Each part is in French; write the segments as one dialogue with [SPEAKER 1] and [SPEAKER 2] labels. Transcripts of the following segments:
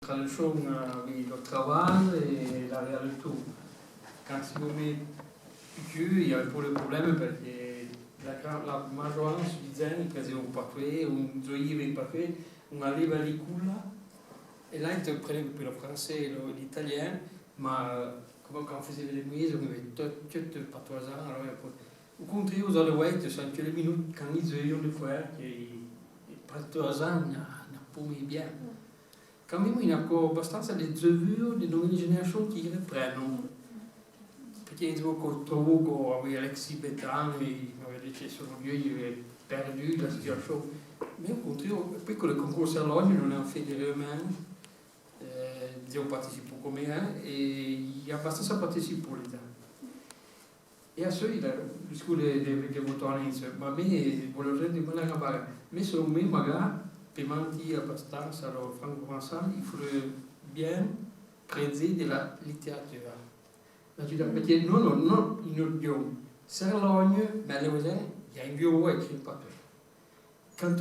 [SPEAKER 1] traduction avec le travail et la réalité. Quand si vous mettez Dieu, il y a pour le problème parce que la majorité disait qu'ils faisaient un parfait, un zoïve parfait, on allait à l'école et là ils te prenaient le français et l'italien, mais quand on faisait les mises, on avait tout par 3 ans. Alors, au contraire, aux Alouettes, c'est que les minutes quand ils ont des frères qui par 3 ans n'a pas mis bien. Quand même, il y a encore abbastanza di zövure di nuove generazioni che riprendono. Perché io trovo che Alexis Bettani, sono io perdu la situazione. Ma au contraire, poi con le concorsi all'oggi non hanno fatto eux-mêmes. Io partecipo come e abbastanza partecipo l'Italia. E a soi le scuole che votano all'inizio, ma a me volevo dire di una roba, me sono me magari per mantenere abbastanza lo franco-français, il faudrait bien creuser de la letteratura. Perché noi non abbiamo Serlogne, ma le cose, il y a un bureau écrit pas. Quand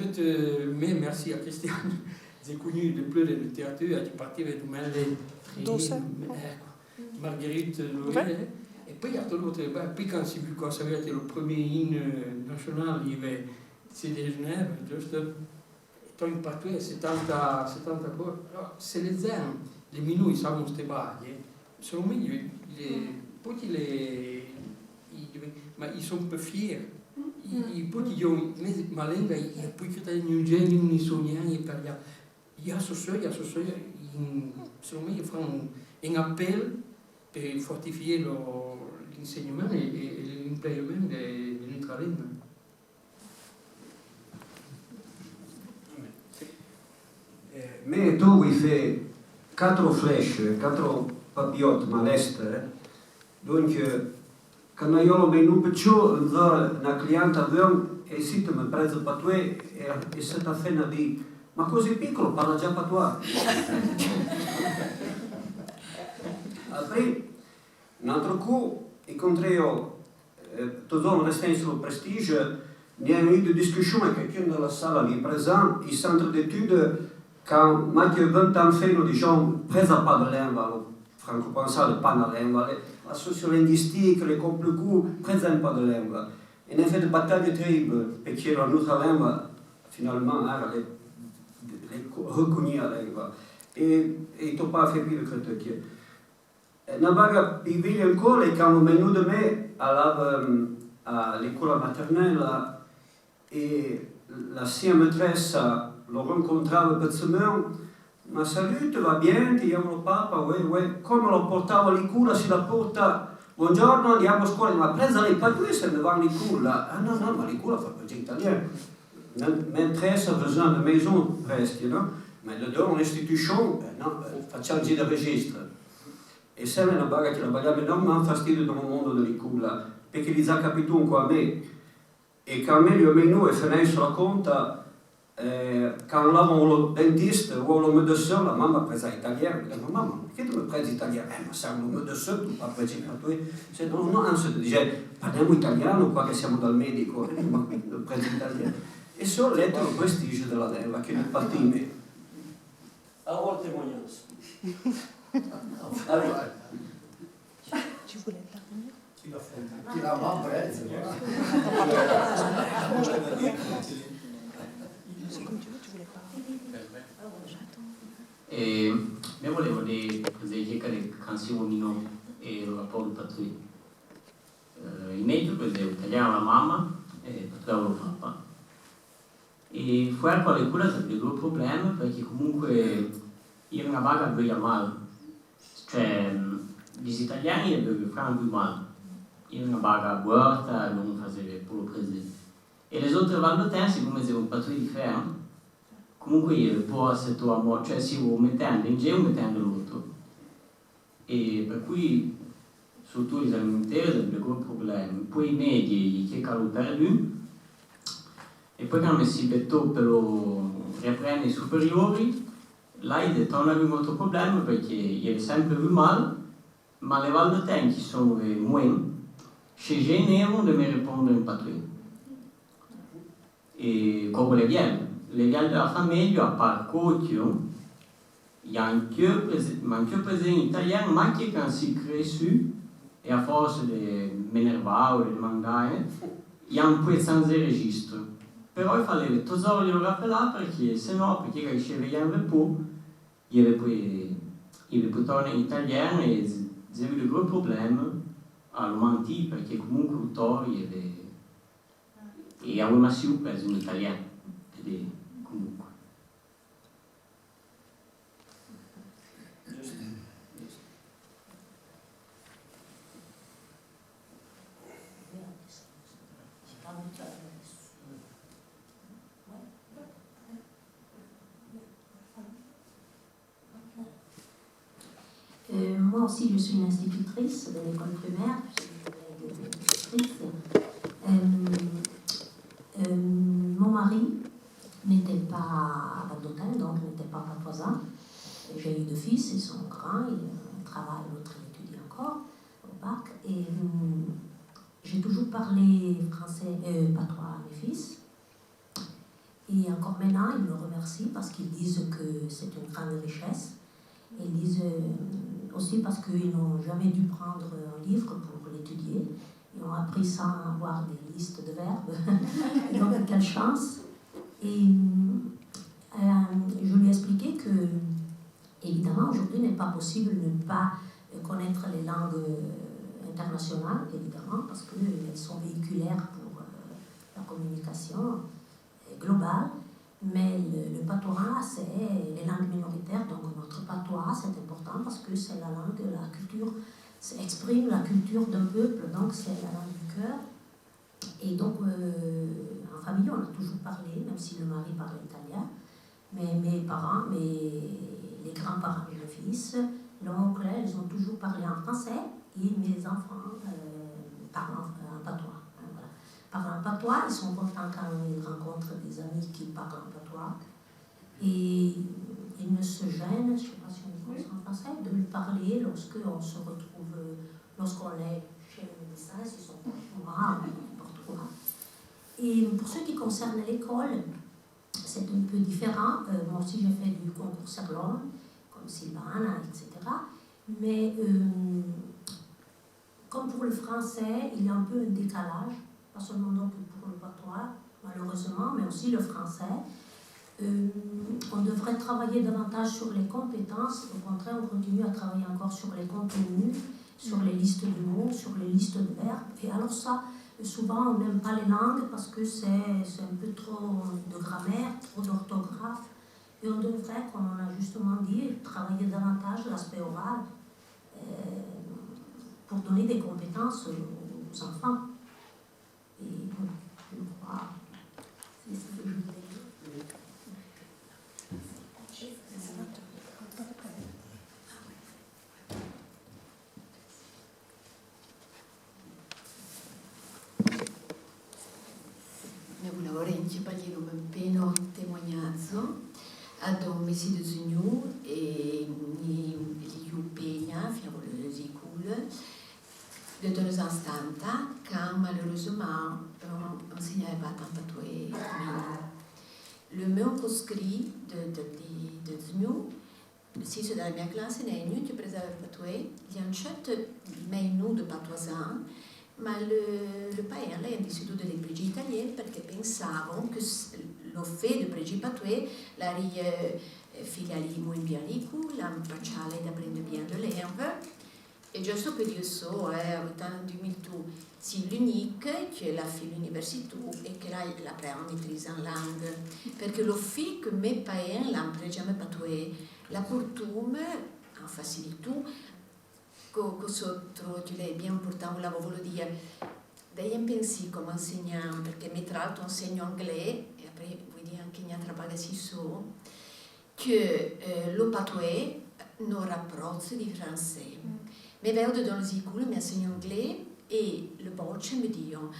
[SPEAKER 1] mais merci à Christiane, j'ai connu de plus de littérature, qui partait avec Marguerite Noël. Et puis il y a tout l'autre, puis quand ça avait été le premier hymne national, il y avait c'est de Genève, juste tant partout, c'est tant d'accords. Alors, c'est les armes, les minous, ils savent où c'était bas. Selon moi, ma ils sont un peu fiers. Poi ils ont, ma lingua, il y a plus que un genio, un sogno, il y a ce selon moi, ils font un appel pour fortifier l'enseignement et l'employement de notre langue.
[SPEAKER 2] Mais tu, il fait 4 flèches, 4 papillotes malestes. Donc, quand io l'ho venuto più, una cliente aveva e si mi ha preso per tu e si è appena di ma così piccolo parla già per tu. Après, un altro coup, incontré toujours resté sur le prestige, il y a eu des discussions avec quelqu'un de la salle qui est présent, il centre d'études, quand Mathieu 20 ans fait, des gens ne prennent pas de langue, franco-français, pas de langue, la sociolinguistique, les complécours ne prennent pas de langue. Il y a fait des batailles terribles, parce que la notre langue, finalement, elle est reconnue la langue. Et il ne pas fait plus de critiques. Navarra vivait encore et quand on est venu de mai à l'école maternelle et la sienne maîtresse le rencontrava per semaine, ma salut, va bien, ti chiamo papa, come lo portavo all'icula, si la porta, buongiorno, andiamo a scuola, ma presa lei per due se ne va all'icula. Ah no, ma l'icula fa per italiano. Maîtresse a besoin de maison presque, no? Ma le donne l'institution, no, facciamo il registro. E se è una baga che la bagliava non fastidio nel mondo dell'icula, perché li ha capito un po' a me. E che a me io menu e finisco la conta, quando lavavo il dentista o il médecin, la mamma presa italiano. Mi dico, mamma, perché tu mi presi italiano? Ma sei un médecin, tu parli italiano. Se no, anzi, dice, parliamo italiano qua che siamo dal medico, ma qui mi presi italiano. E so letto il prestigio della leva che mi partì in me. A volte moglianos. Allora.
[SPEAKER 3] Ci vuole intervenire?
[SPEAKER 4] Chi la va a prezzo?
[SPEAKER 5] Io volevo dire canzoni e il rapporto tra lui. Il meglio perché italiano la mamma e il papà. E fu a quale cura c'è un problema perché comunque io una vaga vedo male. Cioè, gli italiani lo fanno più male. Io una vaga a guarda non facevo pure presente. E le altre vanno terzi come se un patrone di ferro. Comunque io può essere tu a morte, cioè si vuole mettendo in giro mettendo l'altro. E per cui su tutti gli alimentari c'è un grosso problema. Poi i medi che hanno perduto e poi quando si bettò per riprendere i superiori, là è torna un altro problema perché io sempre più male, ma le valle tempi sono meno, se genero deve rispondere un patrone. E come le viene della famiglia a par cocchio il y a un presente in italiano, ma anche quand si cresce, e a forza di m'enervare o di mandare, il y a un po' senza registro. Però il fallait toujours le rappeler perché se no, perché riusciva a un po', il poi tornare in italiano e c'è un grosso problema a lo mentire perché comunque l'autore e a una super in italiano. Ed comunque.
[SPEAKER 3] Moi aussi, je suis une institutrice de l'école primaire, je suis une collègue institutrice. Mon mari n'était pas valdôtain, donc n'était pas patoisant. J'ai eu 2 fils, ils sont grands, ils travaillent, l'autre étudie encore au bac. Et j'ai toujours parlé français, patois à mes fils. Et encore maintenant, ils me remercient parce qu'ils disent que c'est une grande richesse. Ils disent aussi parce qu'ils n'ont jamais dû prendre un livre pour l'étudier. Ils ont appris sans avoir des listes de verbes. Et donc, quelle chance. Et je lui ai expliqué que, évidemment, aujourd'hui, il n'est pas possible de ne pas connaître les langues internationales, évidemment, parce qu'elles sont véhiculaires pour la communication globale. Mais le patois, c'est les langues minoritaires, donc notre patois, c'est important parce que c'est la langue, la culture, ça exprime la culture d'un peuple, donc c'est la langue du cœur. Et donc, en famille, on a toujours parlé, même si le mari parle italien, mais mes parents, les grands-parents de mes fils, l'oncle, ils ont toujours parlé en français, et mes enfants parlent en patois. Parlent en patois, ils sont contents quand ils rencontrent des amis qui parlent en patois. Et ils ne se gênent, je ne sais pas si on dit en français, de lui parler lorsqu'on se retrouve, lorsqu'on est chez le médecin, s'ils sont pas n'importe quoi. Et pour ce qui concerne l'école, c'est un peu différent. Moi aussi, j'ai fait du concours Serlon, comme Sylvana, etc. Mais comme pour le français, il y a un peu un décalage. Pas seulement donc pour le patois, malheureusement, mais aussi le français. On devrait travailler davantage sur les compétences. Au contraire, on continue à travailler encore sur les contenus, sur les listes de mots, sur les listes de verbes. Et alors ça, souvent, on n'aime pas les langues parce que c'est un peu trop de grammaire, trop d'orthographe. Et on devrait, comme on a justement dit, travailler davantage l'aspect oral pour donner des compétences aux enfants. Et bon, je crois, c'est ce que je voulais dire.
[SPEAKER 6] Laurentia Pagliero Pempeno témoignage a domicile de Zugnou et ni Peña, fiavo le zicule, de temps en temps, quand malheureusement on enseignait pas tant patoué. Le meu proscrit de Zugnou, si c'est dans la mia classe, il y a une qui présente patoué, il y a un chat menu de patoisan. Ma le paese ha deciso delle pregi italiane perché pensavano che lo fait de pregi patoué la filiali muy bien la facciale da prendere bien le langue et giusto per dire ça en 2002 c'est l'unique che la fait l'università e che la prend maîtrise en langue perché lo fait que mes paesi l'hanno jamais patoué la portume en facilità cos'altro è bien important volevo dire dei pensi come insegnante perché tra l'altro insegno inglese e poi vuol dire anche in altra parte si so che lo patoué non rapprozza di francese mi vedo dans le écoles mi insegno inglese e le bocce mi dicono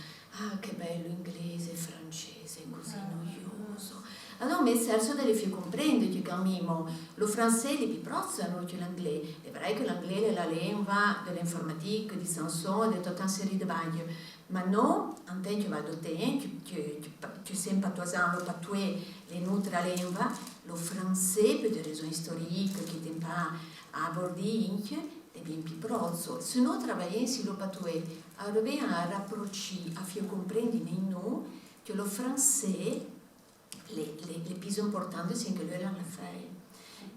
[SPEAKER 6] che bello inglese e francese così noioso allora mi serve delle fie comprendere che cammino lo francese è più prossimo che l'inglese è vero che l'inglese è la lingua dell'informatica di Sanson di tutta una serie di bagni ma no en tant que valdôtain tu sais pas toi lo patoué les notre lingua Le français, pour des raisons historiques qui n'étaient pas abordées, è bien più prozzo. Se noi lavoriamo sul patoué, dobbiamo rapprochare, a far comprendere noi che lo francese, le più importanti, è che lui era la fai.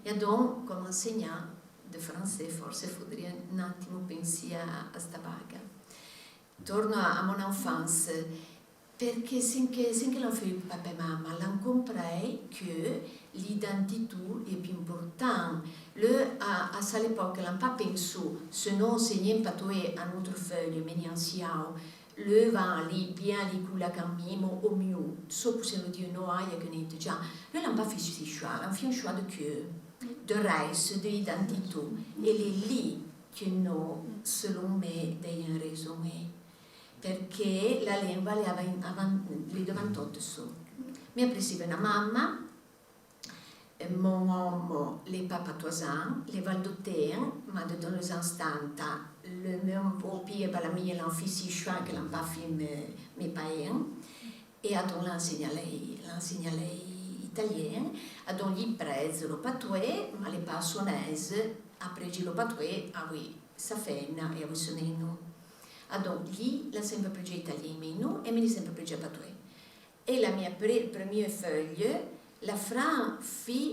[SPEAKER 6] E donc, come insegnante di francese, forse faudrait un attimo pensare a sta vaga. Torno a mon enfance, perché sinché l'ho fatto papà e mamma, l'hanno compris che l'identità è più importante. À cette époque, on n'a pas pensé, se non enseigner patoué à notre feuille, mais anciao, le va lì bien lì con la cammino au mieux. So possiamo dire no, che niente già. Noi l'hanno pas fait ce choix, l'hanno fait un choix de cœur, de race, de identità. Et è lì che noi, selon me, abbiamo raisonné. Perché la lingua le aveva 28 su. Mi ha preso una mamma, mon homme, les pas patoisans, les valdotins, mais dans les instants, le même papier, par la mie, l'enfant choix que l'on pas fait mes païens, et à don l'enseignalei italien, à don gli prese le patoué, ma les pas sonnaise, après le patoué, ah oui, sa fenna e a oui soneno. À don lì la sempre prege italien meno e me li sempre prege patoué. Et la mia première feuille, la Fran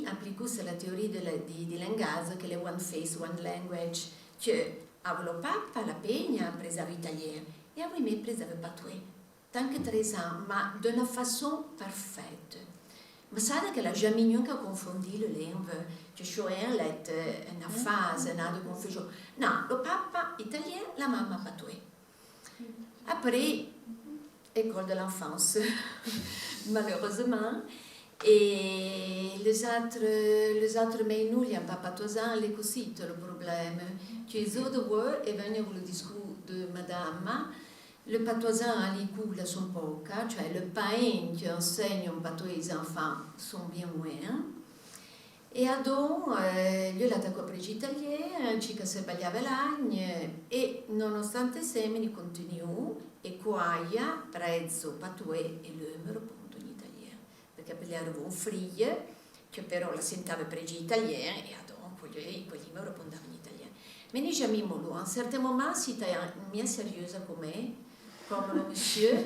[SPEAKER 6] appliquait la théorie di langage che le one face, one language, che aveva papa la pegna presava italien e aveva me presava patoué. Tant que 3 ans, ma d'une façon parfaite. Ma sai che la jamais nunca confondi le lingue, che cioè una fase, una confusione. No, lo papa italien, la mamma patoué. Après, école de l'enfance, malheureusement, e les autres mais nous, il pas patoisan, les così le problème. Che zo de voi e vengono le discours de madame, le patoisan à l'école sont poca, cioè le pain qui enseigne un patoué aux enfants sont bien moins. E adon, io l'attacco a pregi italien, cica se sbagliava l'agno, e nonostante semini continuò, e quaia, prezzo, patoué e l'umero, appunto in italiano. Perché avevo un figlio, che però la sentava pregi italien, e adon, quelli mi rispondevano in italiano. Ma ne jamais mollo, a un certo momento si mi è seriosa come le monsieur,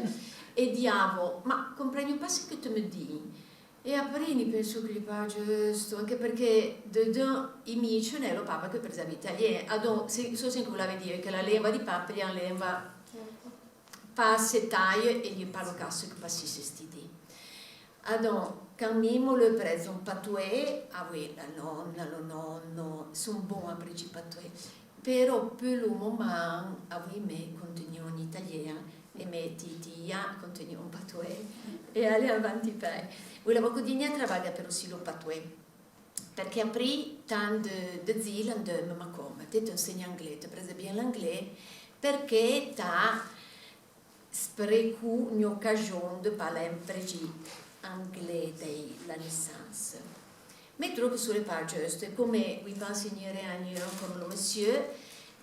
[SPEAKER 6] e diavo, ma comprendo pas ce que tu me dis. E après penso che gli fa giusto, anche perché i miei non era papa che presa l'italiano. Adon, so sempre voleva dire che la lingua di papa è una lingua passe taille e gli parlo caso che passisse st'idea. Adon, quand le preso un patoué, ah oui, la nonna, lo nonno, sono buoni a pregi patoué. Però per un momento, ah oui, me continuo in italiano e me titia continuo un patoué e alle avanti per. Volevo continuare a lavorare per lo patoué, perché aprì tant de zile andando, ma come? Te insegni inglese, ti prese bene l'inglese, perché t'ha spreco un'occasione di parlare inglese della naissance. Mi trovo sulle pagine, come vi fa insegnare a noi come lo monsieur,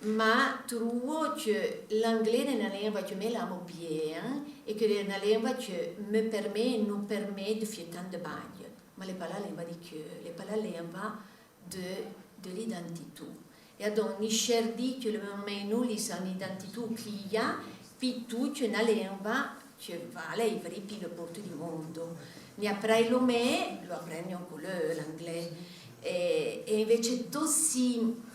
[SPEAKER 6] ma trovo che l'inglese è una lingua che me l'amo bien e che è una lingua che mi permette di fare tanto di bagno, ma le parla lingua di cœur, le parla lingua dell'identità. E ad ogni scerdi che le meno li sa un'identità clia, più tu che una lingua che vale i veri più le porte di mondo. Ne apprai lo apprendi con l'inglese. E invece tossi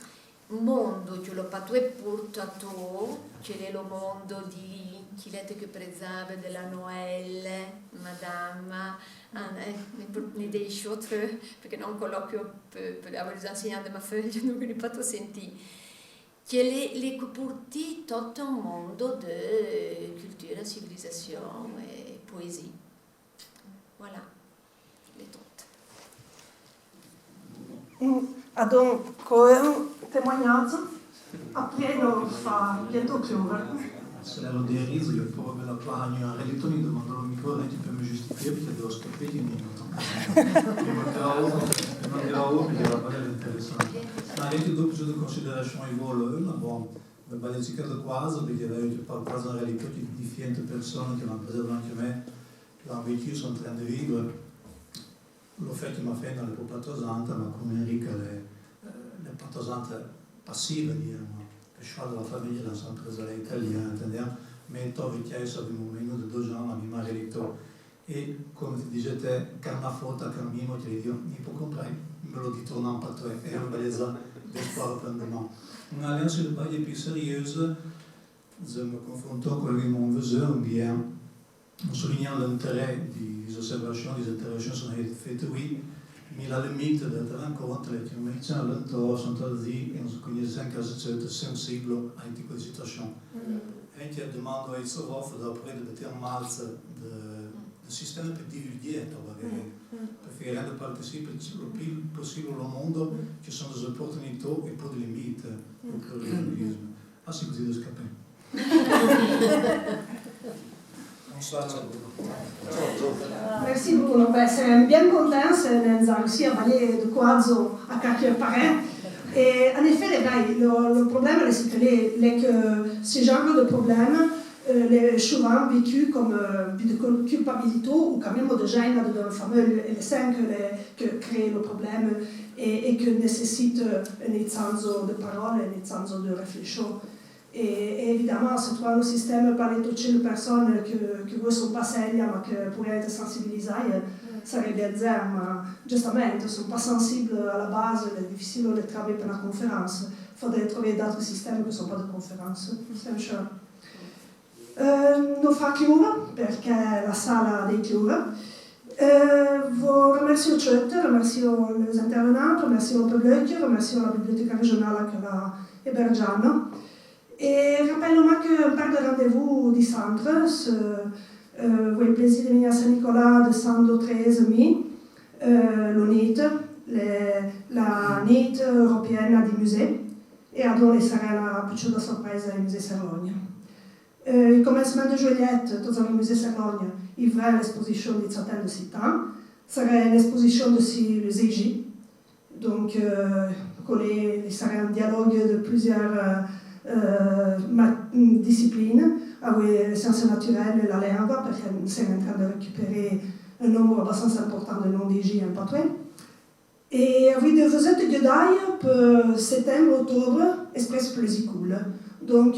[SPEAKER 6] mondo che lo patoué portato, che è lo mondo di chi lette che prezzava della Noelle, madame, ne dei chautres, perché non colloquio per avere insegnato ma figlia, non mi fatto sentire, che le porti tutto un mondo di cultura, civilisation e poesia. Voilà, le tot.
[SPEAKER 7] Adon, un témoignage. Après, non, fa bientôt chiudere.
[SPEAKER 8] Se l'avevo deriso, io poi me la plagno a Relitoni, domando al micro, lei per me giustificare perché devo scappare di un minuto. Mi mancherà uno perché la parola è interessante. Ma anche dopo c'è di considerazione di volo, bon, per balizzicare da quasi, perché avevo parlato in realtà di differenti persone che l'hanno preso anche me, l'hanno vissuto, sono 30 vivere. l'effettiva fena è un po' patosante, ma con Enrica le patosante passive, diciamo, per scegliere la famiglia dans una presa italiana, intendiamo, mais trovi chiesa abbiamo meno di 2 anni, mi marito, e come ti dicete, che una foto che mimo ti dico, mi può comprare, me lo ritornano per te, è una bellezza d'espoir per demain. Un'allianza di baglie più serieuse, je me confronto con lui mon veseur, bien, en soulignant l'intérêt des observations, des interrogations sont faites, oui, mais la limite del rencontre che mi dice all'intorno sono lì e non si conosce anche se sensibile a un tipo di situazione. E ti domando a isso vof da prede de ter malze de sistema per divulgare, perché rende partecipe il più possibile al mondo, ci sono delle opportunità e poi delle limiti per il pluralismo. Ah, sì, così da scappare.
[SPEAKER 7] Merci beaucoup. Ben, c'est bien content, c'est réussi à parler de Quadzo à quelque part. Et en effet, le problème, c'est que ce genre de problème est souvent vécu comme de culpabilité ou quand même de gêne de la famille, les cinq que crée le problème et que nécessite un senso de parole, un senso de réflexion. Et évidemment, se trouve le système par toutes les personnes qui ne sont pas sérieuses, mais qui pourraient être sensibilisées, ça veut bien dire, mais justement, ne sont pas sensibles à la base, c'est difficile de travailler pour la conférence. Il faudrait trouver d'autres systèmes qui ne sont pas de conférence. C'est une chose. Nous fa chiudere, perché la sala dei chiude. Remercio tutti, remercio les intervenants, remercio il pubblico, remercio la biblioteca regionale che l'ha ebergiano. Et rappelle-moi qu'un paire de rendez-vous du centre, vous avez le plaisir de venir à Saint-Nicolas de 113 mai, l'UNIT, la NIT européenne di musei, e a dove sarà la più sorpresa al Museo Serlogna. Il commencement de juillet, dans le Musée Serlogna, il y aura l'exposition des centaines de citants. Ça sera une exposition de les EJ, donc il sera un dialogue de plusieurs discipline, avec les sciences naturelles et la langue, parce qu'on est en train de récupérer un nombre assez important de noms d'IG en patois. Et avec des visites guidées pour septembre-octobre, espèce plus cool. Donc,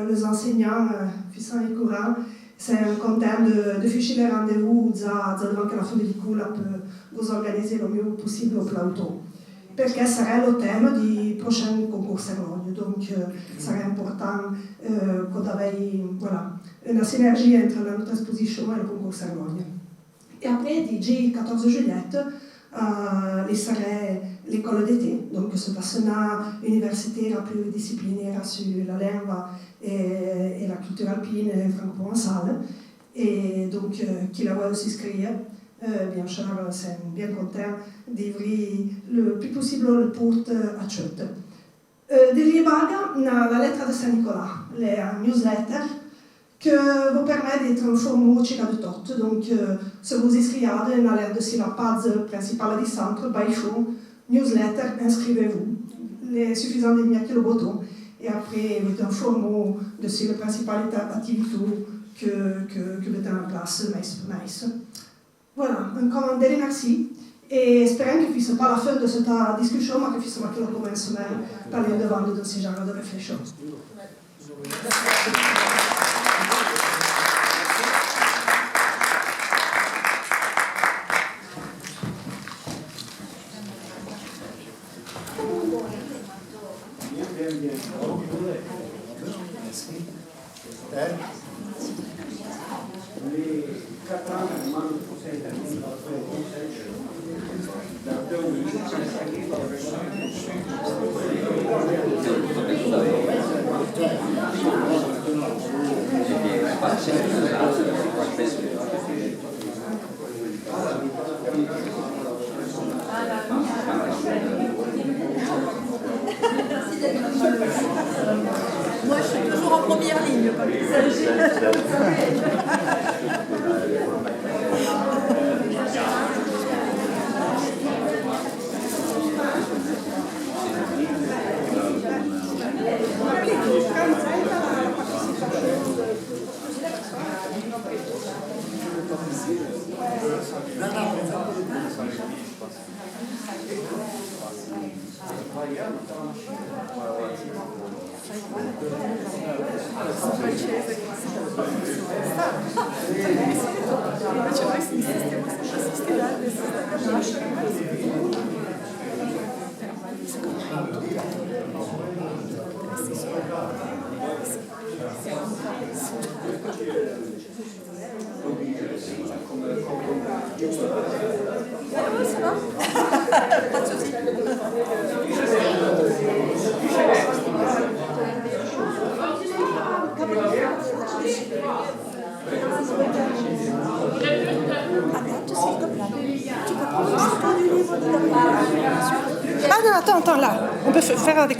[SPEAKER 7] les enseignants, fissant et courants, c'est un content de ficher les rendez-vous devant que la fin de l'école peut vous organiser le mieux possible au plateau. Perché sarà il tema del prossimo concorso Serlogna, donc sarà important qu'on ait une synergie entre notre exposition et le concours Serlogna. Et après, il 14 juillet, il sera l'école d'été, donc cette passionnat universitaire pluridisciplinaire sur la langue et la culture alpine et franco-provençale, et donc qui la va aussi scrire. Bien sûr, c'est bien content d'ouvrir le plus possible le porte à Ciot. Derivaga la lettre de Saint-Nicolas, la newsletter, qui vous permet d'être informé de tout. Donc, si vous inscrivez dans la page principale du centre, by show, newsletter, inscrivez-vous. Il est suffisant de mettre le bouton et après, vous êtes informé de la principale activité que vous êtes en place. Nice. Voilà, encore un dernier merci et espérons que ce ne soit pas la fin de cette discussion, mais que ce soit le commencement d'aller devant de ce genre de réflexion.
[SPEAKER 9] Moi, je suis toujours en première ligne quand il s'agit.
[SPEAKER 4] No,
[SPEAKER 7] Ah non, attends, là. On peut faire avec